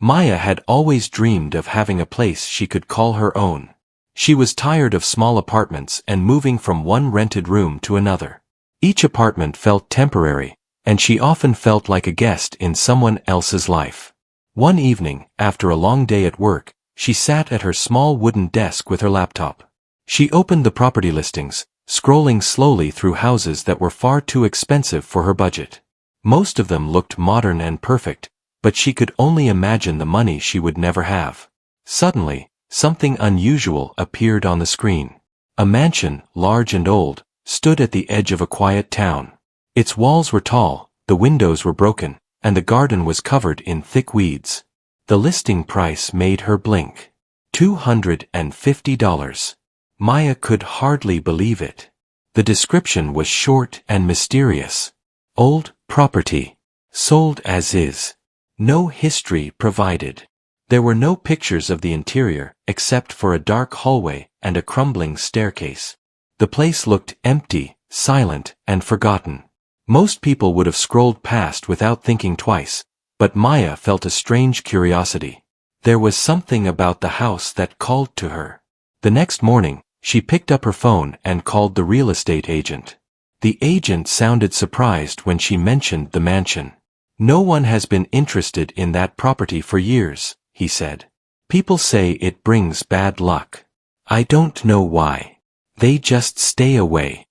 Maya had always dreamed of having a place she could call her own. She was tired of small apartments and moving from one rented room to another. Each apartment felt temporary, and she often felt like a guest in someone else's life. One evening, after a long day at work, she sat at her small wooden desk with her laptop. She opened the property listings, scrolling slowly through houses that were far too expensive for her budget. Most of them looked modern and perfect, but she could only imagine the money she would never have. Suddenly, something unusual appeared on the screen. A mansion, large and old, stood at the edge of a quiet town. Its walls were tall, the windows were broken, and the garden was covered in thick weeds. The listing price made her blink. $250. Maya could hardly believe it. The description was short and mysterious. Old property. Sold as is. No history provided. There were no pictures of the interior, except for a dark hallway and a crumbling staircase. The place looked empty, silent, and forgotten. Most people would have scrolled past without thinking twice, but Maya felt a strange curiosity. There was something about the house that called to her. The next morning, she picked up her phone and called the real estate agent. The agent sounded surprised when she mentioned the mansion. "No one has been interested in that property for years," he said. "People say it brings bad luck. I don't know why. They just stay away."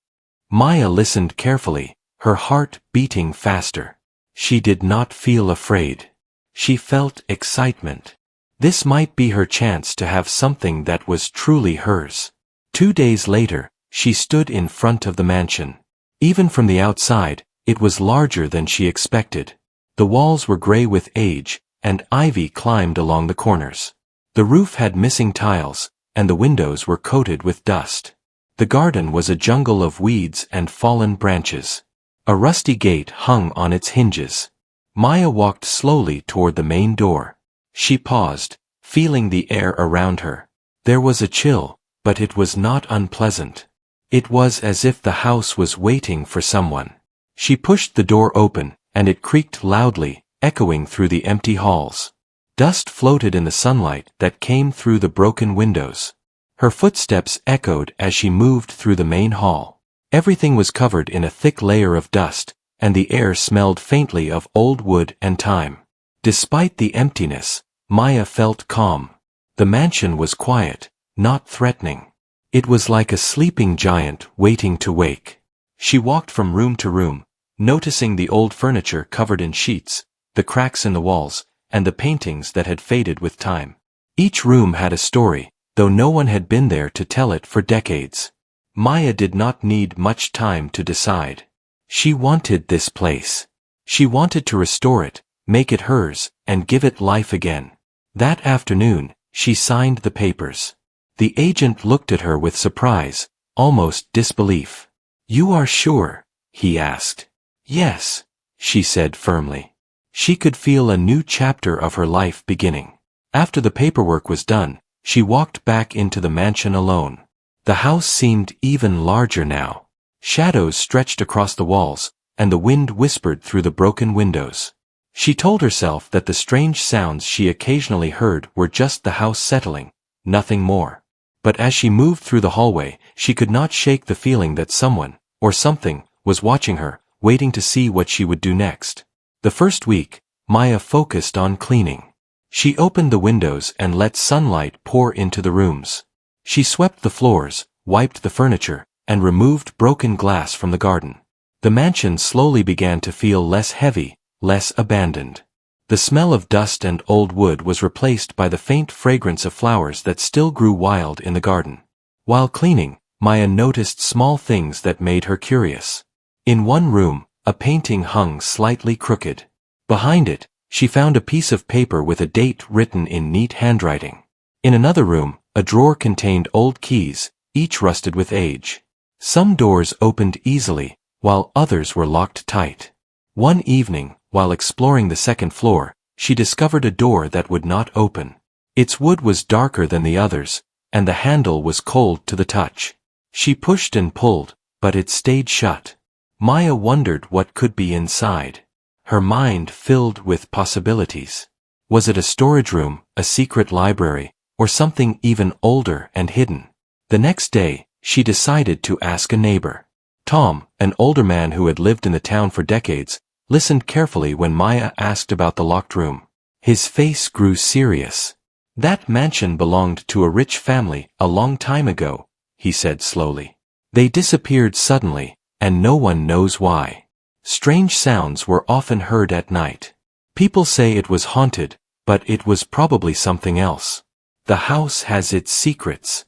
Maya listened carefully, her heart beating faster. She did not feel afraid. She felt excitement. This might be her chance to have something that was truly hers. 2 days later, she stood in front of the mansion. Even from the outside, it was larger than she expected. The walls were gray with age, and ivy climbed along the corners. The roof had missing tiles, and the windows were coated with dust. The garden was a jungle of weeds and fallen branches. A rusty gate hung on its hinges. Maya walked slowly toward the main door. She paused, feeling the air around her. There was a chill, but it was not unpleasant. It was as if the house was waiting for someone. She pushed the door open, and it creaked loudly, echoing through the empty halls. Dust floated in the sunlight that came through the broken windows. Her footsteps echoed as she moved through the main hall. Everything was covered in a thick layer of dust, and the air smelled faintly of old wood and time. Despite the emptiness, Maya felt calm. The mansion was quiet, not threatening. It was like a sleeping giant waiting to wake. She walked from room to room, noticing the old furniture covered in sheets, the cracks in the walls, and the paintings that had faded with time. Each room had a story, though no one had been there to tell it for decades. Maya did not need much time to decide. She wanted this place. She wanted to restore it, make it hers, and give it life again. That afternoon, she signed the papers. The agent looked at her with surprise, almost disbelief. "You are sure?" he asked. "Yes," she said firmly. She could feel a new chapter of her life beginning. After the paperwork was done, she walked back into the mansion alone. The house seemed even larger now. Shadows stretched across the walls, and the wind whispered through the broken windows. She told herself that the strange sounds she occasionally heard were just the house settling, nothing more. But as she moved through the hallway, she could not shake the feeling that someone, or something, was watching her, waiting to see what she would do next. The first week, Maya focused on cleaning. She opened the windows and let sunlight pour into the rooms. She swept the floors, wiped the furniture, and removed broken glass from the garden. The mansion slowly began to feel less heavy, less abandoned. The smell of dust and old wood was replaced by the faint fragrance of flowers that still grew wild in the garden. While cleaning, Maya noticed small things that made her curious. In one room, a painting hung slightly crooked. Behind it, she found a piece of paper with a date written in neat handwriting. In another room, a drawer contained old keys, each rusted with age. Some doors opened easily, while others were locked tight. One evening, while exploring the second floor, she discovered a door that would not open. Its wood was darker than the others, and the handle was cold to the touch. She pushed and pulled, but it stayed shut. Maya wondered what could be inside. Her mind filled with possibilities. Was it a storage room, a secret library, or something even older and hidden? The next day, she decided to ask a neighbor. Tom, an older man who had lived in the town for decades, listened carefully when Maya asked about the locked room. His face grew serious. "That mansion belonged to a rich family a long time ago," he said slowly. "They disappeared suddenly, and no one knows why. Strange sounds were often heard at night. People say it was haunted, but it was probably something else. The house has its secrets."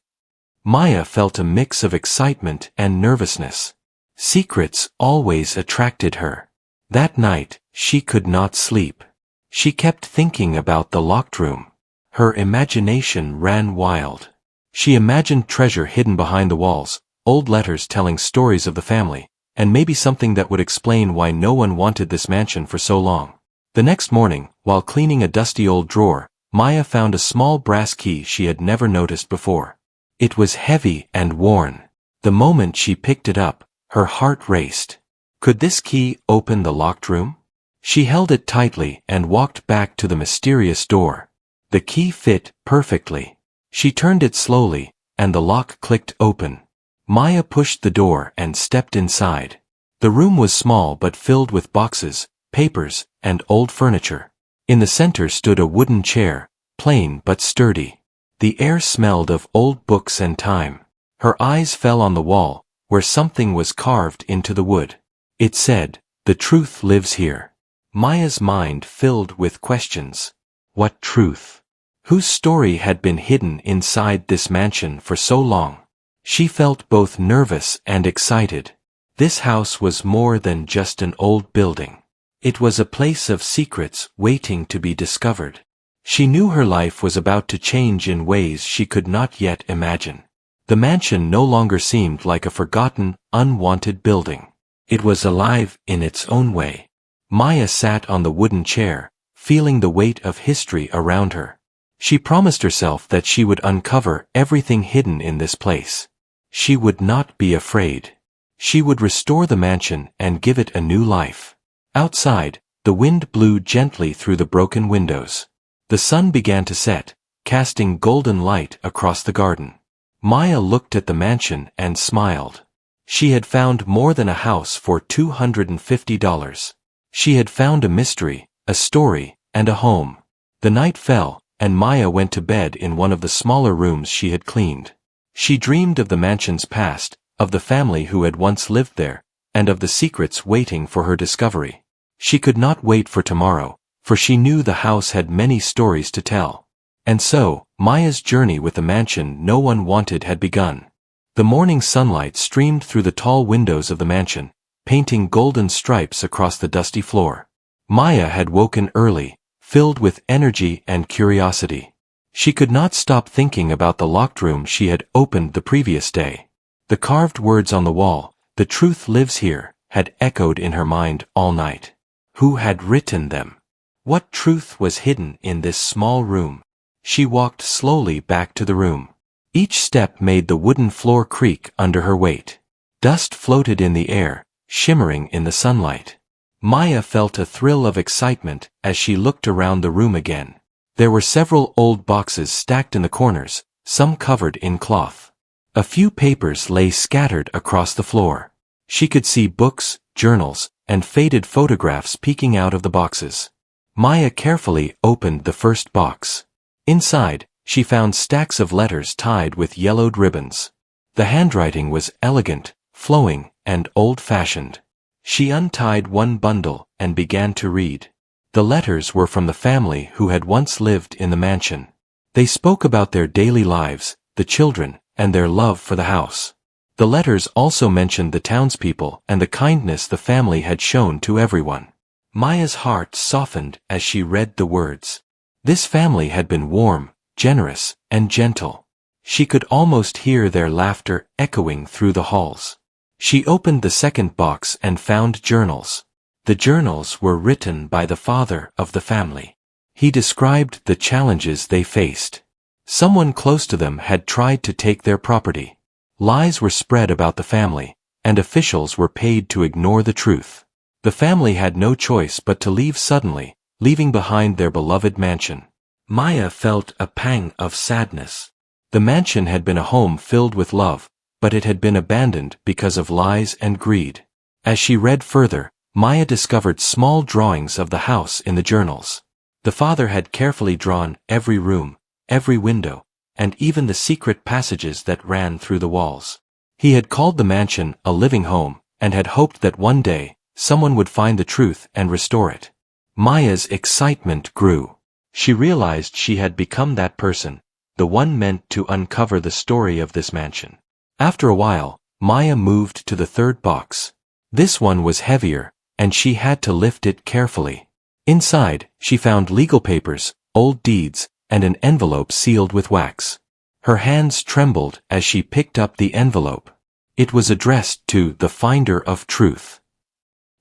Maya felt a mix of excitement and nervousness. Secrets always attracted her. That night, she could not sleep. She kept thinking about the locked room. Her imagination ran wild. She imagined treasure hidden behind the walls, old letters telling stories of the family, and maybe something that would explain why no one wanted this mansion for so long. The next morning, while cleaning a dusty old drawer, Maya found a small brass key she had never noticed before. It was heavy and worn. The moment she picked it up, her heart raced. Could this key open the locked room? She held it tightly and walked back to the mysterious door. The key fit perfectly. She turned it slowly, and the lock clicked open. Maya pushed the door and stepped inside. The room was small but filled with boxes, papers, and old furniture. In the center stood a wooden chair, plain but sturdy. The air smelled of old books and time. Her eyes fell on the wall, where something was carved into the wood. It said, "The truth lives here." Maya's mind filled with questions. What truth? Whose story had been hidden inside this mansion for so long? She felt both nervous and excited. This house was more than just an old building. It was a place of secrets waiting to be discovered. She knew her life was about to change in ways she could not yet imagine. The mansion no longer seemed like a forgotten, unwanted building. It was alive in its own way. Maya sat on the wooden chair, feeling the weight of history around her. She promised herself that she would uncover everything hidden in this place. She would not be afraid. She would restore the mansion and give it a new life. Outside, the wind blew gently through the broken windows. The sun began to set, casting golden light across the garden. Maya looked at the mansion and smiled. She had found more than a house for $250. She had found a mystery, a story, and a home. The night fell, and Maya went to bed in one of the smaller rooms she had cleaned. She dreamed of the mansion's past, of the family who had once lived there, and of the secrets waiting for her discovery. She could not wait for tomorrow, for she knew the house had many stories to tell. And so, Maya's journey with the mansion no one wanted had begun. The morning sunlight streamed through the tall windows of the mansion, painting golden stripes across the dusty floor. Maya had woken early, filled with energy and curiosity. She could not stop thinking about the locked room she had opened the previous day. The carved words on the wall, "The truth lives here," had echoed in her mind all night. Who had written them? What truth was hidden in this small room? She walked slowly back to the room. Each step made the wooden floor creak under her weight. Dust floated in the air, shimmering in the sunlight. Maya felt a thrill of excitement as she looked around the room again. There were several old boxes stacked in the corners, some covered in cloth. A few papers lay scattered across the floor. She could see books, journals, and faded photographs peeking out of the boxes. Maya carefully opened the first box. Inside, she found stacks of letters tied with yellowed ribbons. The handwriting was elegant, flowing, and old-fashioned. She untied one bundle and began to read. The letters were from the family who had once lived in the mansion. They spoke about their daily lives, the children, and their love for the house. The letters also mentioned the townspeople and the kindness the family had shown to everyone. Maya's heart softened as she read the words. This family had been warm, generous, and gentle. She could almost hear their laughter echoing through the halls. She opened the second box and found journals. The journals were written by the father of the family. He described the challenges they faced. Someone close to them had tried to take their property. Lies were spread about the family, and officials were paid to ignore the truth. The family had no choice but to leave suddenly, leaving behind their beloved mansion. Maya felt a pang of sadness. The mansion had been a home filled with love, but it had been abandoned because of lies and greed. As she read further, Maya discovered small drawings of the house in the journals. The father had carefully drawn every room, every window, and even the secret passages that ran through the walls. He had called the mansion a living home, and had hoped that one day, someone would find the truth and restore it. Maya's excitement grew. She realized she had become that person, the one meant to uncover the story of this mansion. After a while, Maya moved to the third box. This one was heavier, and she had to lift it carefully. Inside, she found legal papers, old deeds, and an envelope sealed with wax. Her hands trembled as she picked up the envelope. It was addressed to the Finder of Truth.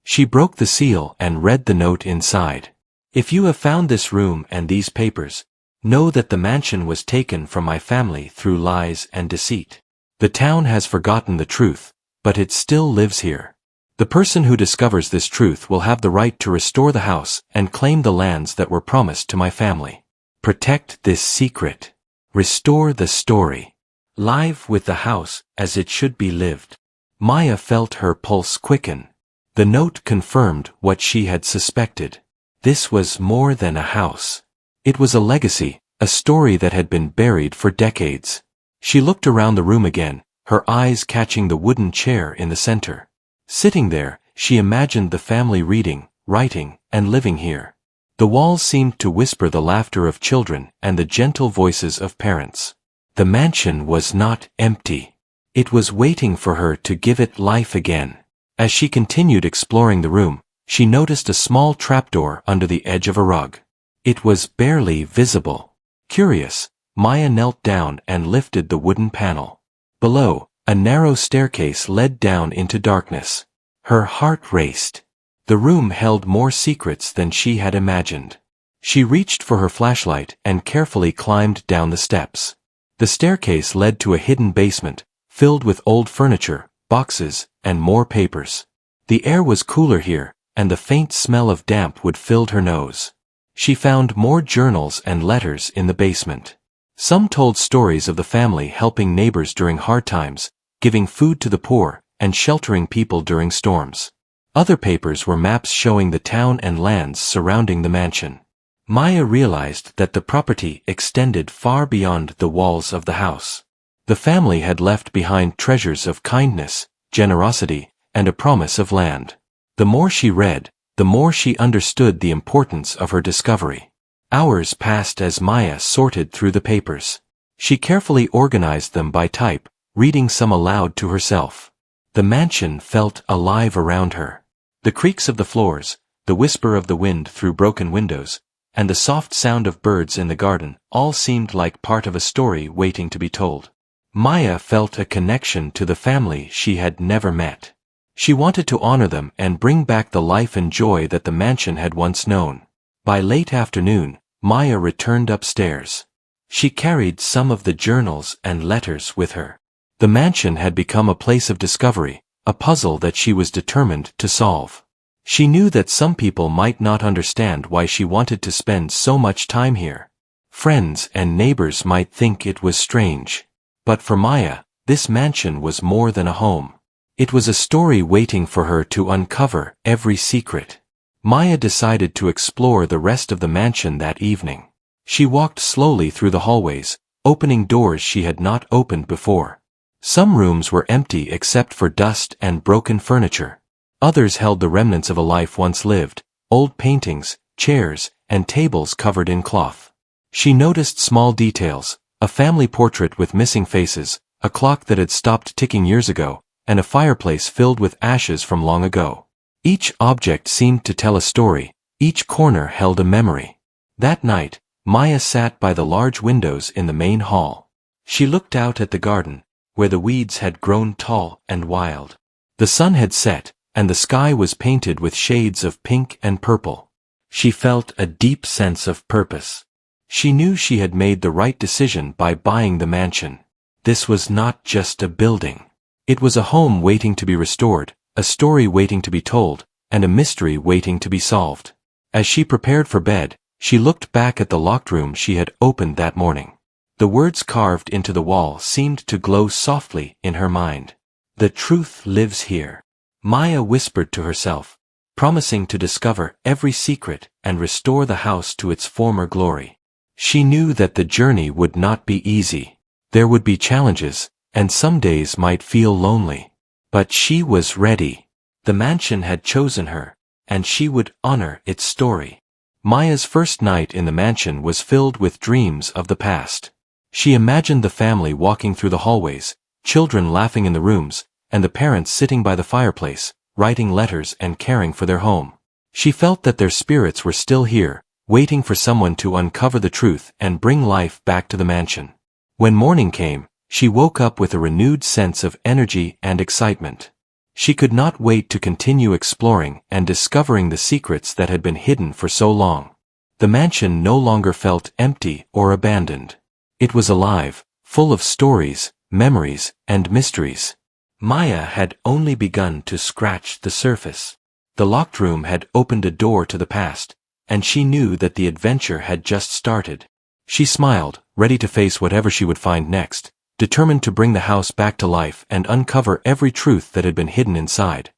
She broke the seal and read the note inside. If you have found this room and these papers, know that the mansion was taken from my family through lies and deceit. The town has forgotten the truth, but it still lives here. The person who discovers this truth will have the right to restore the house and claim the lands that were promised to my family. Protect this secret. Restore the story. Live with the house as it should be lived. Maya felt her pulse quicken. The note confirmed what she had suspected. This was more than a house. It was a legacy, a story that had been buried for decades. She looked around the room again, her eyes catching the wooden chair in the center. Sitting there, she imagined the family reading, writing, and living here. The walls seemed to whisper the laughter of children and the gentle voices of parents. The mansion was not empty. It was waiting for her to give it life again. As she continued exploring the room, she noticed a small trapdoor under the edge of a rug. It was barely visible. Curious, Maya knelt down and lifted the wooden panel. Below, a narrow staircase led down into darkness. Her heart raced. The room held more secrets than she had imagined. She reached for her flashlight and carefully climbed down the steps. The staircase led to a hidden basement, filled with old furniture, boxes, and more papers. The air was cooler here, and the faint smell of damp wood filled her nose. She found more journals and letters in the basement. Some told stories of the family helping neighbors during hard times, giving food to the poor, and sheltering people during storms. Other papers were maps showing the town and lands surrounding the mansion. Maya realized that the property extended far beyond the walls of the house. The family had left behind treasures of kindness, generosity, and a promise of land. The more she read, the more she understood the importance of her discovery. Hours passed as Maya sorted through the papers. She carefully organized them by type, reading some aloud to herself. The mansion felt alive around her. The creaks of the floors, the whisper of the wind through broken windows, and the soft sound of birds in the garden all seemed like part of a story waiting to be told. Maya felt a connection to the family she had never met. She wanted to honor them and bring back the life and joy that the mansion had once known. By late afternoon, Maya returned upstairs. She carried some of the journals and letters with her. The mansion had become a place of discovery, a puzzle that she was determined to solve. She knew that some people might not understand why she wanted to spend so much time here. Friends and neighbors might think it was strange. But for Maya, this mansion was more than a home. It was a story waiting for her to uncover every secret. Maya decided to explore the rest of the mansion that evening. She walked slowly through the hallways, opening doors she had not opened before. Some rooms were empty except for dust and broken furniture. Others held the remnants of a life once lived, old paintings, chairs, and tables covered in cloth. She noticed small details, a family portrait with missing faces, a clock that had stopped ticking years ago, and a fireplace filled with ashes from long ago. Each object seemed to tell a story, each corner held a memory. That night, Maya sat by the large windows in the main hall. She looked out at the garden, where the weeds had grown tall and wild. The sun had set, and the sky was painted with shades of pink and purple. She felt a deep sense of purpose. She knew she had made the right decision by buying the mansion. This was not just a building. It was a home waiting to be restored, a story waiting to be told, and a mystery waiting to be solved. As she prepared for bed, she looked back at the locked room she had opened that morning. The words carved into the wall seemed to glow softly in her mind. "The truth lives here," Maya whispered to herself, promising to discover every secret and restore the house to its former glory. She knew that the journey would not be easy. There would be challenges, and some days might feel lonely. But she was ready. The mansion had chosen her, and she would honor its story. Maya's first night in the mansion was filled with dreams of the past. She imagined the family walking through the hallways, children laughing in the rooms, and the parents sitting by the fireplace, writing letters and caring for their home. She felt that their spirits were still here, waiting for someone to uncover the truth and bring life back to the mansion. When morning came, she woke up with a renewed sense of energy and excitement. She could not wait to continue exploring and discovering the secrets that had been hidden for so long. The mansion no longer felt empty or abandoned. It was alive, full of stories, memories, and mysteries. Maya had only begun to scratch the surface. The locked room had opened a door to the past, and she knew that the adventure had just started. She smiled, ready to face whatever she would find next, determined to bring the house back to life and uncover every truth that had been hidden inside.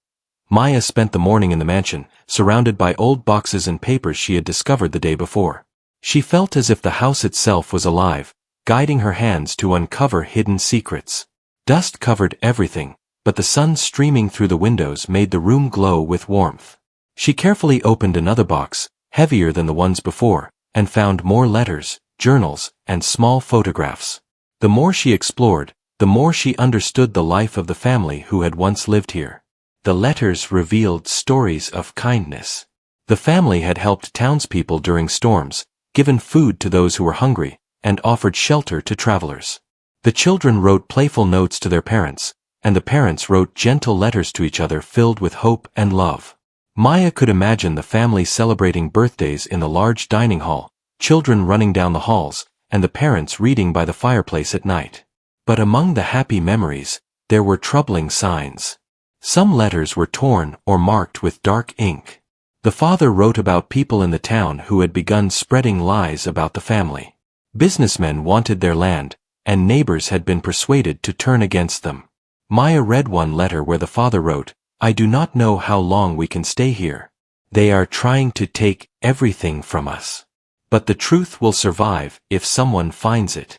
Maya spent the morning in the mansion, surrounded by old boxes and papers she had discovered the day before. She felt as if the house itself was alive, guiding her hands to uncover hidden secrets. Dust covered everything, but the sun streaming through the windows made the room glow with warmth. She carefully opened another box, heavier than the ones before, and found more letters, journals, and small photographs. The more she explored, the more she understood the life of the family who had once lived here. The letters revealed stories of kindness. The family had helped townspeople during storms, given food to those who were hungry, and offered shelter to travelers. The children wrote playful notes to their parents, and the parents wrote gentle letters to each other filled with hope and love. Maya could imagine the family celebrating birthdays in the large dining hall, children running down the halls, and the parents reading by the fireplace at night. But among the happy memories, there were troubling signs. Some letters were torn or marked with dark ink. The father wrote about people in the town who had begun spreading lies about the family. Businessmen wanted their land, and neighbors had been persuaded to turn against them. Maya read one letter where the father wrote, "I do not know how long we can stay here. They are trying to take everything from us. But the truth will survive if someone finds it."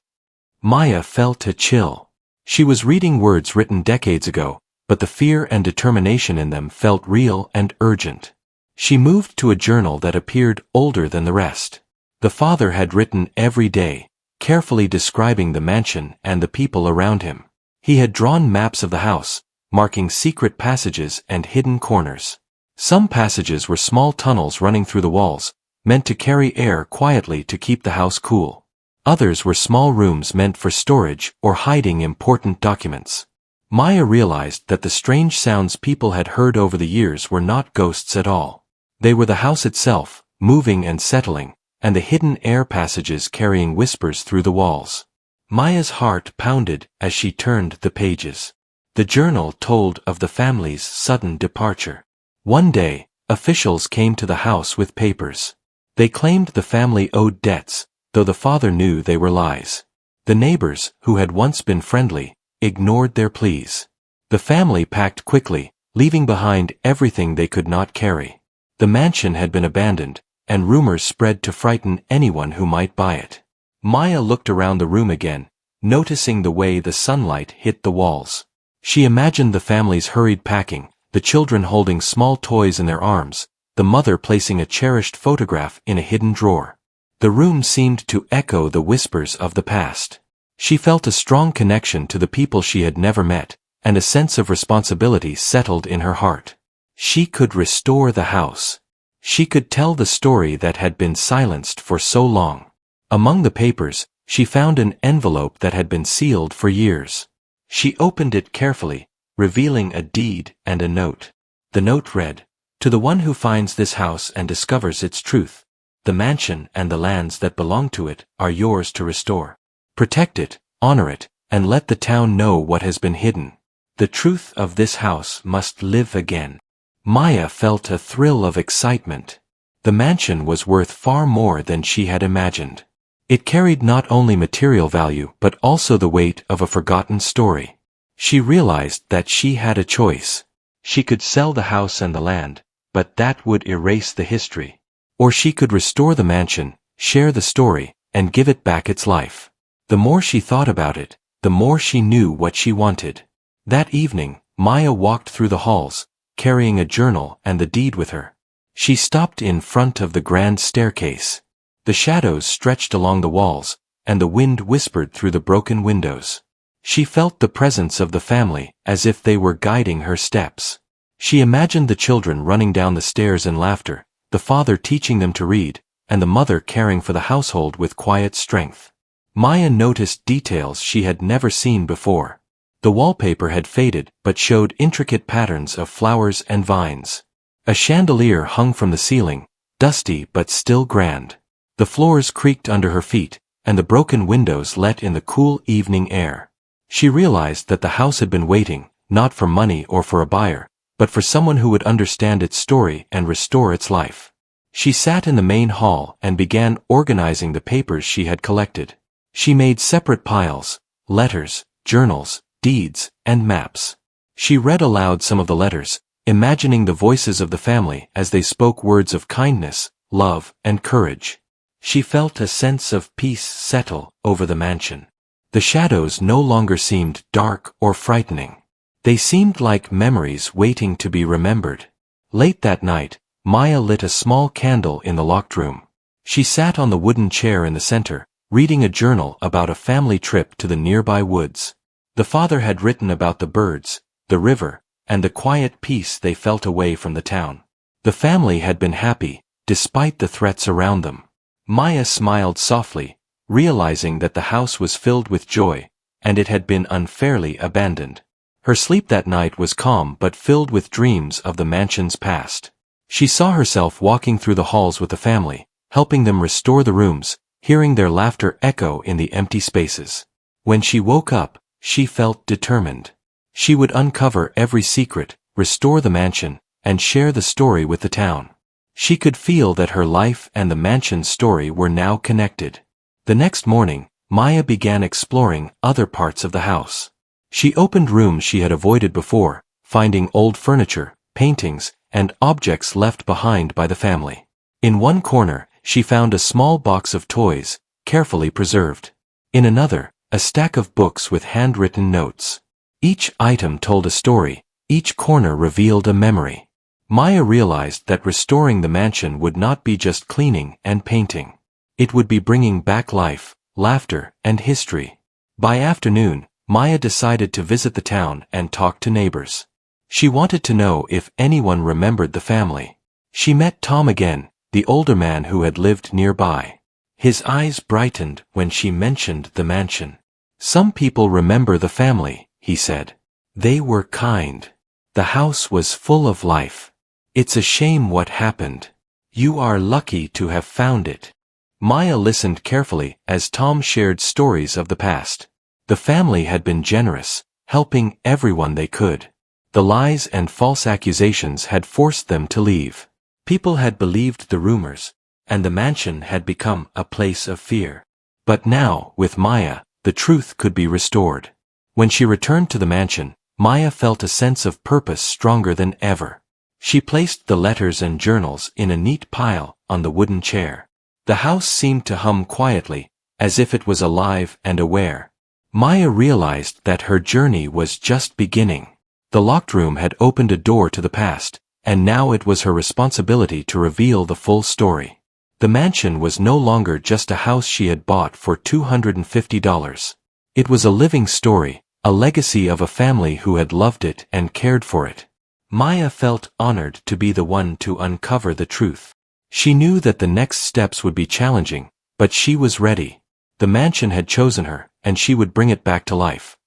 Maya felt a chill. She was reading words written decades ago, but the fear and determination in them felt real and urgent. She moved to a journal that appeared older than the rest. The father had written every day, carefully describing the mansion and the people around him. He had drawn maps of the house, marking secret passages and hidden corners. Some passages were small tunnels running through the walls, meant to carry air quietly to keep the house cool. Others were small rooms meant for storage or hiding important documents. Maya realized that the strange sounds people had heard over the years were not ghosts at all. They were the house itself, moving and settling, and the hidden air passages carrying whispers through the walls. Maya's heart pounded as she turned the pages. The journal told of the family's sudden departure. One day, officials came to the house with papers. They claimed the family owed debts, though the father knew they were lies. The neighbors, who had once been friendly, ignored their pleas. The family packed quickly, leaving behind everything they could not carry. The mansion had been abandoned, and rumors spread to frighten anyone who might buy it. Maya looked around the room again, noticing the way the sunlight hit the walls. She imagined the family's hurried packing, the children holding small toys in their arms, the mother placing a cherished photograph in a hidden drawer. The room seemed to echo the whispers of the past. She felt a strong connection to the people she had never met, and a sense of responsibility settled in her heart. She could restore the house. She could tell the story that had been silenced for so long. Among the papers, she found an envelope that had been sealed for years. She opened it carefully, revealing a deed and a note. The note read, "To the one who finds this house and discovers its truth, the mansion and the lands that belong to it are yours to restore. Protect it, honor it, and let the town know what has been hidden. The truth of this house must live again." Maya felt a thrill of excitement. The mansion was worth far more than she had imagined. It carried not only material value but also the weight of a forgotten story. She realized that she had a choice. She could sell the house and the land, but that would erase the history. Or she could restore the mansion, share the story, and give it back its life. The more she thought about it, the more she knew what she wanted. That evening, Maya walked through the halls, carrying a journal and the deed with her. She stopped in front of the grand staircase. The shadows stretched along the walls, and the wind whispered through the broken windows. She felt the presence of the family, as if they were guiding her steps. She imagined the children running down the stairs in laughter, the father teaching them to read, and the mother caring for the household with quiet strength. Maya noticed details she had never seen before. The wallpaper had faded but showed intricate patterns of flowers and vines. A chandelier hung from the ceiling, dusty but still grand. The floors creaked under her feet, and the broken windows let in the cool evening air. She realized that the house had been waiting, not for money or for a buyer, but for someone who would understand its story and restore its life. She sat in the main hall and began organizing the papers she had collected. She made separate piles: letters, journals, deeds, and maps. She read aloud some of the letters, imagining the voices of the family as they spoke words of kindness, love, and courage. She felt a sense of peace settle over the mansion. The shadows no longer seemed dark or frightening. They seemed like memories waiting to be remembered. Late that night, Maya lit a small candle in the locked room. She sat on the wooden chair in the center, reading a journal about a family trip to the nearby woods. The father had written about the birds, the river, and the quiet peace they felt away from the town. The family had been happy, despite the threats around them. Maya smiled softly, realizing that the house was filled with joy, and it had been unfairly abandoned. Her sleep that night was calm but filled with dreams of the mansion's past. She saw herself walking through the halls with the family, helping them restore the rooms, hearing their laughter echo in the empty spaces. When she woke up, she felt determined. She would uncover every secret, restore the mansion, and share the story with the town. She could feel that her life and the mansion's story were now connected. The next morning, Maya began exploring other parts of the house. She opened rooms she had avoided before, finding old furniture, paintings, and objects left behind by the family. In one corner, she found a small box of toys, carefully preserved. In another, a stack of books with handwritten notes. Each item told a story, each corner revealed a memory. Maya realized that restoring the mansion would not be just cleaning and painting. It would be bringing back life, laughter, and history. By afternoon, Maya decided to visit the town and talk to neighbors. She wanted to know if anyone remembered the family. She met Tom again, the older man who had lived nearby. His eyes brightened when she mentioned the mansion. "Some people remember the family," he said. "They were kind. The house was full of life. It's a shame what happened. You are lucky to have found it." Maya listened carefully as Tom shared stories of the past. The family had been generous, helping everyone they could. The lies and false accusations had forced them to leave. People had believed the rumors, and the mansion had become a place of fear. But now, with Maya, the truth could be restored. When she returned to the mansion, Maya felt a sense of purpose stronger than ever. She placed the letters and journals in a neat pile on the wooden chair. The house seemed to hum quietly, as if it was alive and aware. Maya realized that her journey was just beginning. The locked room had opened a door to the past, and now it was her responsibility to reveal the full story. The mansion was no longer just a house she had bought for $250. It was a living story, a legacy of a family who had loved it and cared for it. Maya felt honored to be the one to uncover the truth. She knew that the next steps would be challenging, but she was ready. The mansion had chosen her, and she would bring it back to life.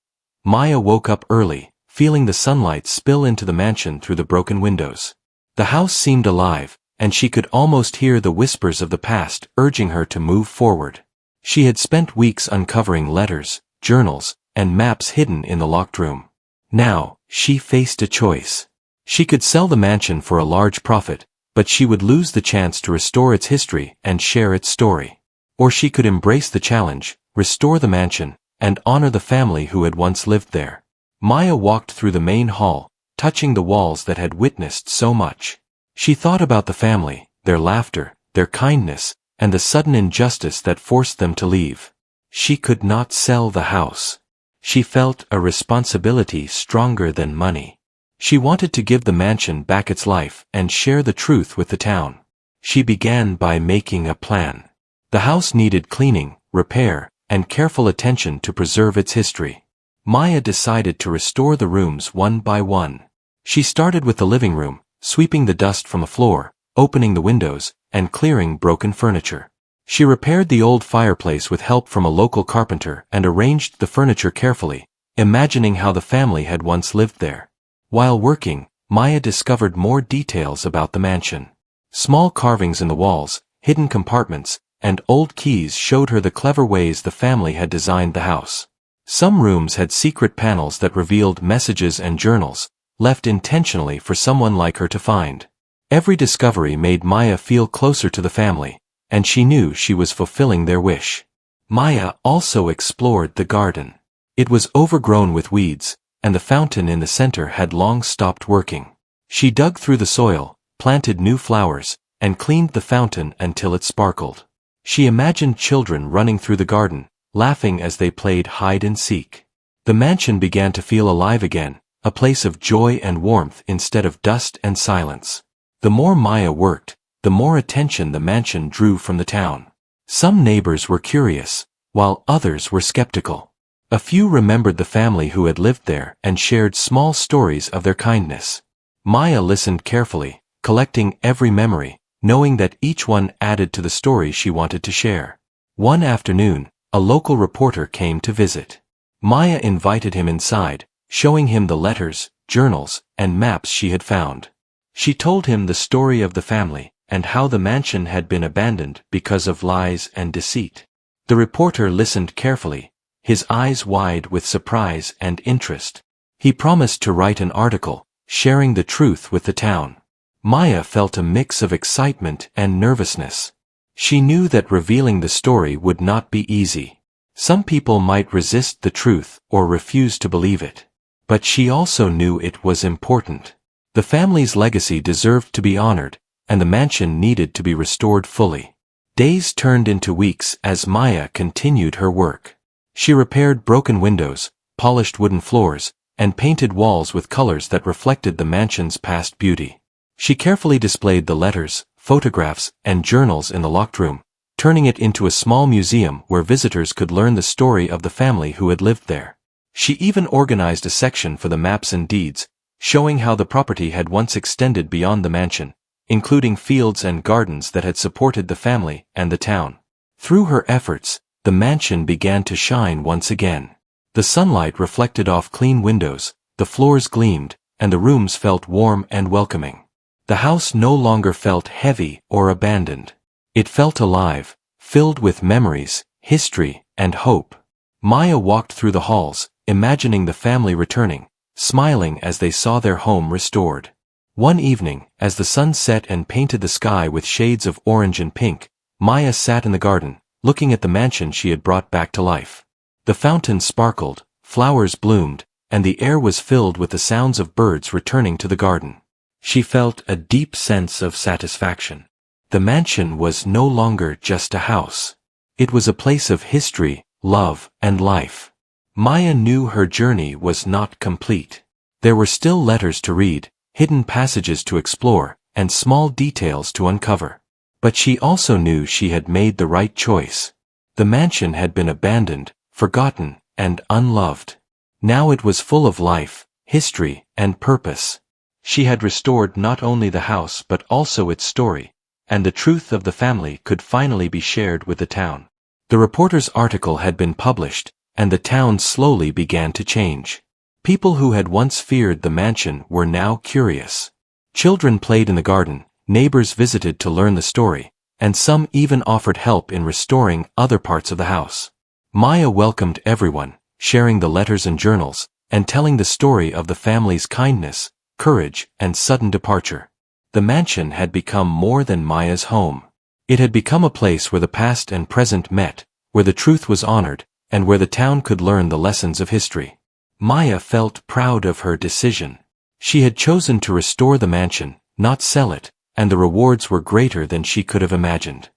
Maya woke up early, feeling the sunlight spill into the mansion through the broken windows. The house seemed alive, and she could almost hear the whispers of the past urging her to move forward. She had spent weeks uncovering letters, journals, and maps hidden in the locked room. Now, she faced a choice. She could sell the mansion for a large profit, but she would lose the chance to restore its history and share its story. Or she could embrace the challenge, restore the mansion, and honor the family who had once lived there. Maya walked through the main hall, touching the walls that had witnessed so much. She thought about the family, their laughter, their kindness, and the sudden injustice that forced them to leave. She could not sell the house. She felt a responsibility stronger than money. She wanted to give the mansion back its life and share the truth with the town. She began by making a plan. The house needed cleaning, repair, and careful attention to preserve its history. Maya decided to restore the rooms one by one. She started with the living room, sweeping the dust from the floor, opening the windows, and clearing broken furniture. She repaired the old fireplace with help from a local carpenter and arranged the furniture carefully, imagining how the family had once lived there. While working, Maya discovered more details about the mansion. Small carvings in the walls, hidden compartments, and old keys showed her the clever ways the family had designed the house. Some rooms had secret panels that revealed messages and journals, left intentionally for someone like her to find. Every discovery made Maya feel closer to the family, and she knew she was fulfilling their wish. Maya also explored the garden. It was overgrown with weeds, and the fountain in the center had long stopped working. She dug through the soil, planted new flowers, and cleaned the fountain until it sparkled. She imagined children running through the garden, laughing as they played hide-and-seek. The mansion began to feel alive again, a place of joy and warmth instead of dust and silence. The more Maya worked, the more attention the mansion drew from the town. Some neighbors were curious, while others were skeptical. A few remembered the family who had lived there and shared small stories of their kindness. Maya listened carefully, collecting every memory, knowing that each one added to the story she wanted to share. One afternoon, a local reporter came to visit. Maya invited him inside, showing him the letters, journals, and maps she had found. She told him the story of the family, and how the mansion had been abandoned because of lies and deceit. The reporter listened carefully, his eyes wide with surprise and interest. He promised to write an article, sharing the truth with the town. Maya felt a mix of excitement and nervousness. She knew that revealing the story would not be easy. Some people might resist the truth or refuse to believe it. But she also knew it was important. The family's legacy deserved to be honored, and the mansion needed to be restored fully. Days turned into weeks as Maya continued her work. She repaired broken windows, polished wooden floors, and painted walls with colors that reflected the mansion's past beauty. She carefully displayed the letters, photographs, and journals in the locked room, turning it into a small museum where visitors could learn the story of the family who had lived there. She even organized a section for the maps and deeds, showing how the property had once extended beyond the mansion, including fields and gardens that had supported the family and the town. Through her efforts, the mansion began to shine once again. The sunlight reflected off clean windows, the floors gleamed, and the rooms felt warm and welcoming. The house no longer felt heavy or abandoned. It felt alive, filled with memories, history, and hope. Maya walked through the halls, imagining the family returning, smiling as they saw their home restored. One evening, as the sun set and painted the sky with shades of orange and pink, Maya sat in the garden, looking at the mansion she had brought back to life. The fountain sparkled, flowers bloomed, and the air was filled with the sounds of birds returning to the garden. She felt a deep sense of satisfaction. The mansion was no longer just a house. It was a place of history, love, and life. Maya knew her journey was not complete. There were still letters to read, hidden passages to explore, and small details to uncover. But she also knew she had made the right choice. The mansion had been abandoned, forgotten, and unloved. Now it was full of life, history, and purpose. She had restored not only the house but also its story, and the truth of the family could finally be shared with the town. The reporter's article had been published, and the town slowly began to change. People who had once feared the mansion were now curious. Children played in the garden, neighbors visited to learn the story, and some even offered help in restoring other parts of the house. Maya welcomed everyone, sharing the letters and journals, and telling the story of the family's kindness, courage, and sudden departure. The the mansion had become more than Maya's home. It had become a place where the past and present met, where the truth was honored, and where the town could learn the lessons of history. Maya felt proud of her decision. She had chosen to restore the mansion, not sell it, and the rewards were greater than she could have imagined.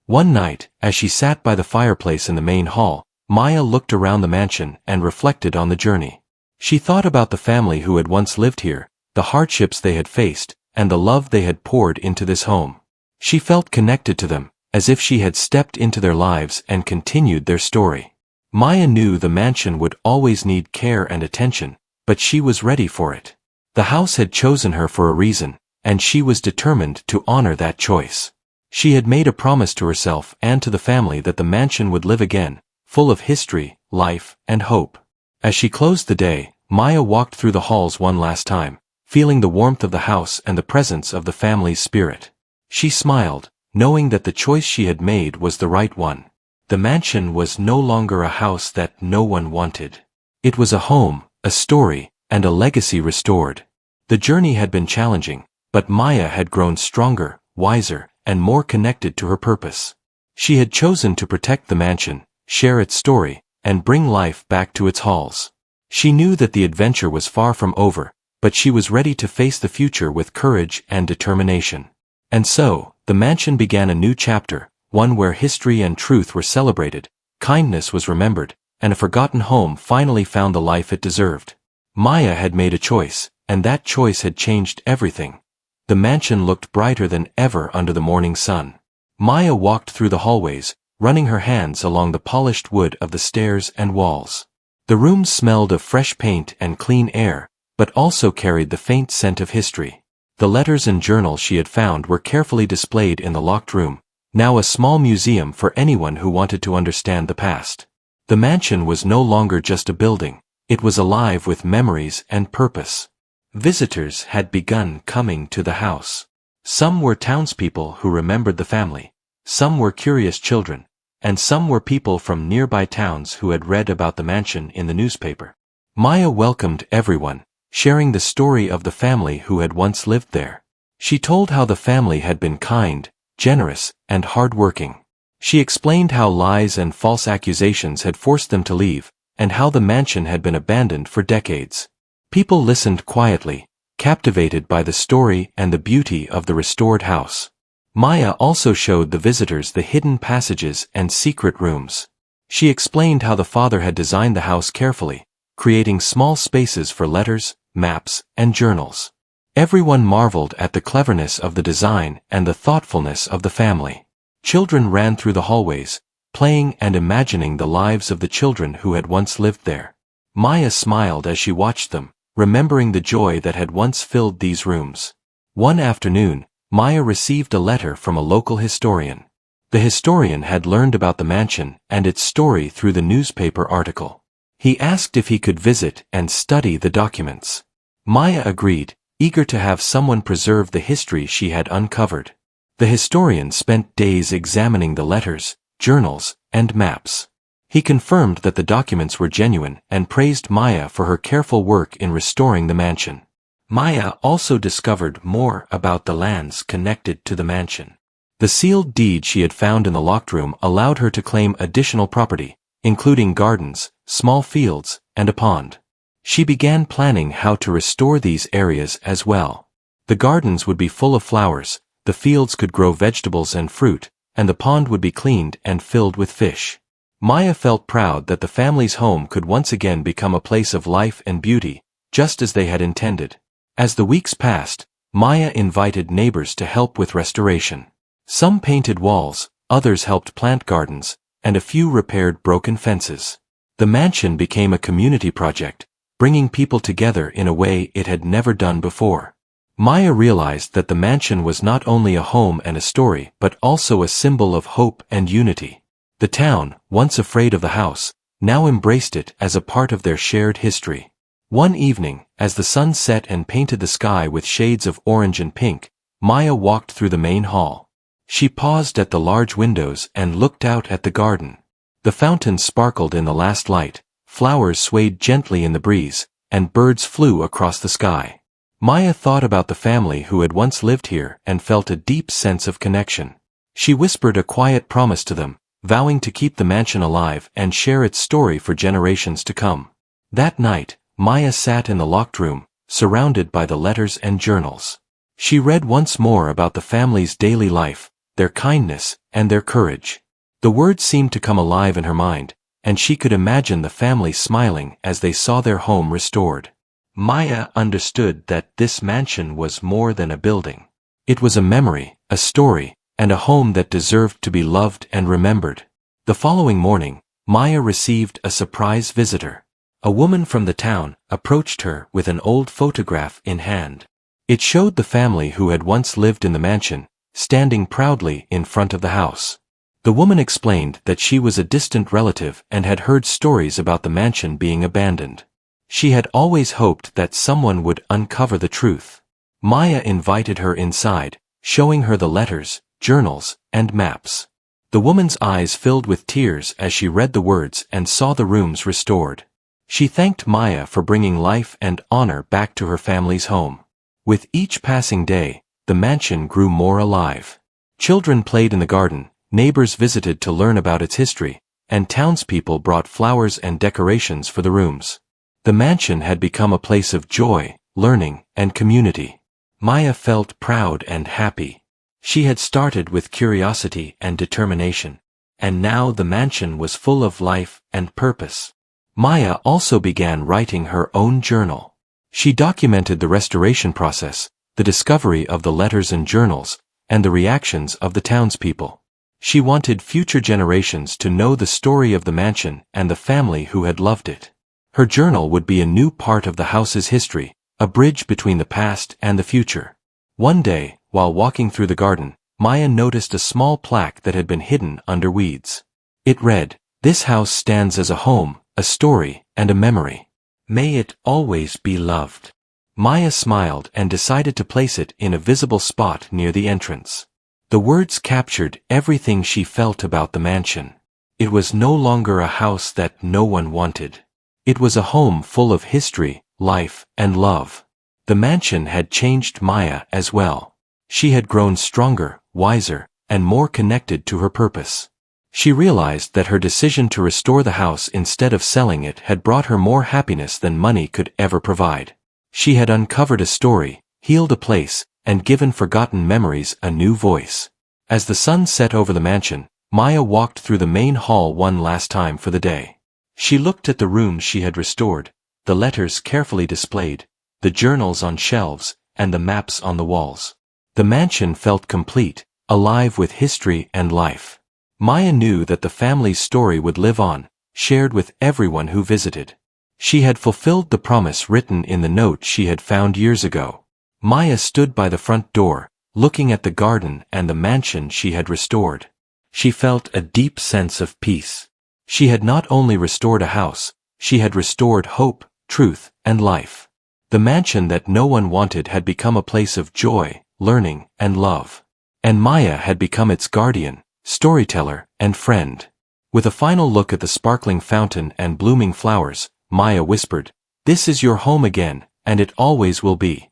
One night, as she sat by the fireplace in the main hall, Maya looked around the mansion and reflected on the journey. She thought about the family who had once lived here, the hardships they had faced, and the love they had poured into this home. She felt connected to them, as if she had stepped into their lives and continued their story. Maya knew the mansion would always need care and attention, but she was ready for it. The house had chosen her for a reason, and she was determined to honor that choice. She had made a promise to herself and to the family that the mansion would live again, full of history, life, and hope. As she closed the day, Maya walked through the halls one last time, feeling the warmth of the house and the presence of the family's spirit. She smiled, knowing that the choice she had made was the right one. The mansion was no longer a house that no one wanted. It was a home, a story, and a legacy restored. The journey had been challenging, but Maya had grown stronger, wiser, and more connected to her purpose. She had chosen to protect the mansion, share its story, and bring life back to its halls. She knew that the adventure was far from over, but she was ready to face the future with courage and determination. And so, the mansion began a new chapter, one where history and truth were celebrated, kindness was remembered, and a forgotten home finally found the life it deserved. Maya had made a choice, and that choice had changed everything. The mansion looked brighter than ever under the morning sun. Maya walked through the hallways, running her hands along the polished wood of the stairs and walls. The rooms smelled of fresh paint and clean air, but also carried the faint scent of history. The letters and journals she had found were carefully displayed in the locked room, now a small museum for anyone who wanted to understand the past. The mansion was no longer just a building, it was alive with memories and purpose. Visitors had begun coming to the house. Some were townspeople who remembered the family, some were curious children, and some were people from nearby towns who had read about the mansion in the newspaper. Maya welcomed everyone, sharing the story of the family who had once lived there. She told how the family had been kind, generous, and hard-working. She explained how lies and false accusations had forced them to leave, and how the mansion had been abandoned for decades. People listened quietly, captivated by the story and the beauty of the restored house. Maya also showed the visitors the hidden passages and secret rooms. She explained how the father had designed the house carefully, creating small spaces for letters, maps, and journals. Everyone marveled at the cleverness of the design and the thoughtfulness of the family. Children ran through the hallways, playing and imagining the lives of the children who had once lived there. Maya smiled as she watched them, remembering the joy that had once filled these rooms. One afternoon, Maya received a letter from a local historian. The historian had learned about the mansion and its story through the newspaper article. He asked if he could visit and study the documents. Maya agreed, eager to have someone preserve the history she had uncovered. The historian spent days examining the letters, journals, and maps. He confirmed that the documents were genuine and praised Maya for her careful work in restoring the mansion. Maya also discovered more about the lands connected to the mansion. The sealed deed she had found in the locked room allowed her to claim additional property, including gardens, small fields, and a pond. She began planning how to restore these areas as well. The gardens would be full of flowers, the fields could grow vegetables and fruit, and the pond would be cleaned and filled with fish. Maya felt proud that the family's home could once again become a place of life and beauty, just as they had intended. As the weeks passed, Maya invited neighbors to help with restoration. Some painted walls, others helped plant gardens, and a few repaired broken fences. The mansion became a community project, bringing people together in a way it had never done before. Maya realized that the mansion was not only a home and a story but also a symbol of hope and unity. The town, once afraid of the house, now embraced it as a part of their shared history. One evening, as the sun set and painted the sky with shades of orange and pink, Maya walked through the main hall. She paused at the large windows and looked out at the garden. The fountain sparkled in the last light, flowers swayed gently in the breeze, and birds flew across the sky. Maya thought about the family who had once lived here and felt a deep sense of connection. She whispered a quiet promise to them, vowing to keep the mansion alive and share its story for generations to come. That night, Maya sat in the locked room, surrounded by the letters and journals. She read once more about the family's daily life, their kindness, and their courage. The words seemed to come alive in her mind, and she could imagine the family smiling as they saw their home restored. Maya understood that this mansion was more than a building. It was a memory, a story, and a home that deserved to be loved and remembered. The following morning, Maya received a surprise visitor. A woman from the town approached her with an old photograph in hand. It showed the family who had once lived in the mansion, standing proudly in front of the house. The woman explained that she was a distant relative and had heard stories about the mansion being abandoned. She had always hoped that someone would uncover the truth. Maya invited her inside, showing her the letters, journals, and maps. The woman's eyes filled with tears as she read the words and saw the rooms restored. She thanked Maya for bringing life and honor back to her family's home. With each passing day, the mansion grew more alive. Children played in the garden, neighbors visited to learn about its history, and townspeople brought flowers and decorations for the rooms. The mansion had become a place of joy, learning, and community. Maya felt proud and happy. She had started with curiosity and determination, and now the mansion was full of life and purpose. Maya also began writing her own journal. She documented the restoration process, the discovery of the letters and journals, and the reactions of the townspeople. She wanted future generations to know the story of the mansion and the family who had loved it. Her journal would be a new part of the house's history, a bridge between the past and the future. One day, while walking through the garden, Maya noticed a small plaque that had been hidden under weeds. It read, "This house stands as a home, a story, and a memory. May it always be loved." Maya smiled and decided to place it in a visible spot near the entrance. The words captured everything she felt about the mansion. It was no longer a house that no one wanted. It was a home full of history, life, and love. The mansion had changed Maya as well. She had grown stronger, wiser, and more connected to her purpose. She realized that her decision to restore the house instead of selling it had brought her more happiness than money could ever provide. She had uncovered a story, healed a place, and given forgotten memories a new voice. As the sun set over the mansion, Maya walked through the main hall one last time for the day. She looked at the rooms she had restored, the letters carefully displayed, the journals on shelves, and the maps on the walls. The mansion felt complete, alive with history and life. Maya knew that the family's story would live on, shared with everyone who visited. She had fulfilled the promise written in the note she had found years ago. Maya stood by the front door, looking at the garden and the mansion she had restored. She felt a deep sense of peace. She had not only restored a house, she had restored hope, truth, and life. The mansion that no one wanted had become a place of joy, learning, and love. And Maya had become its guardian, storyteller, and friend. With a final look at the sparkling fountain and blooming flowers, Maya whispered, "This is your home again, and it always will be."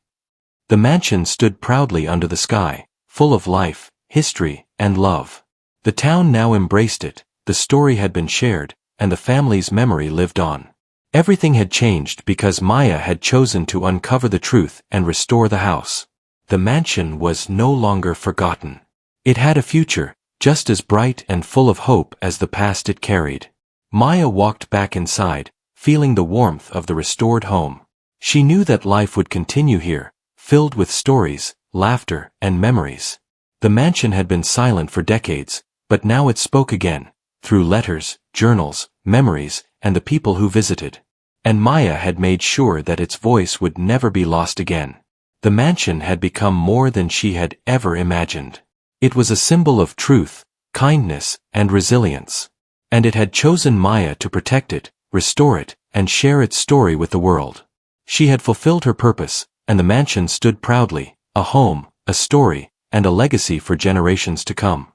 The mansion stood proudly under the sky, full of life, history, and love. The town now embraced it, the story had been shared, and the family's memory lived on. Everything had changed because Maya had chosen to uncover the truth and restore the house. The mansion was no longer forgotten. It had a future, just as bright and full of hope as the past it carried. Maya walked back inside, feeling the warmth of the restored home. She knew that life would continue here, filled with stories, laughter, and memories. The mansion had been silent for decades, but now it spoke again, through letters, journals, memories, and the people who visited. And Maya had made sure that its voice would never be lost again. The mansion had become more than she had ever imagined. It was a symbol of truth, kindness, and resilience. And it had chosen Maya to protect it, restore it, and share its story with the world. She had fulfilled her purpose, and the mansion stood proudly, a home, a story, and a legacy for generations to come.